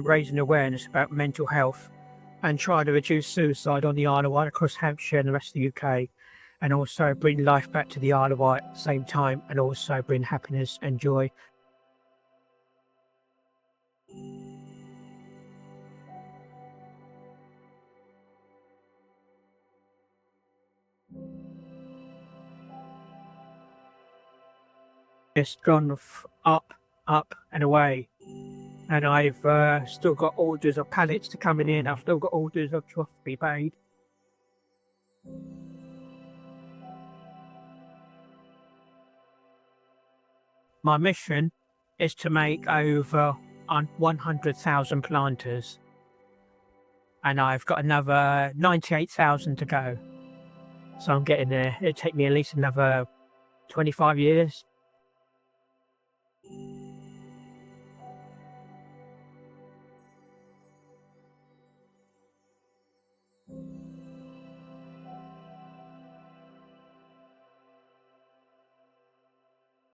raising awareness about mental health and trying to reduce suicide on the Isle of Wight across Hampshire and the rest of the UK, and also bring life back to the Isle of Wight at the same time, and also bring happiness and joy. It's gone up and away, and I've still got orders of pallets to coming in. I've still got orders of trough to be paid. My mission is to make over 100,000 planters, and I've got another 98,000 to go. So I'm getting there. It'll take me at least another 25 years.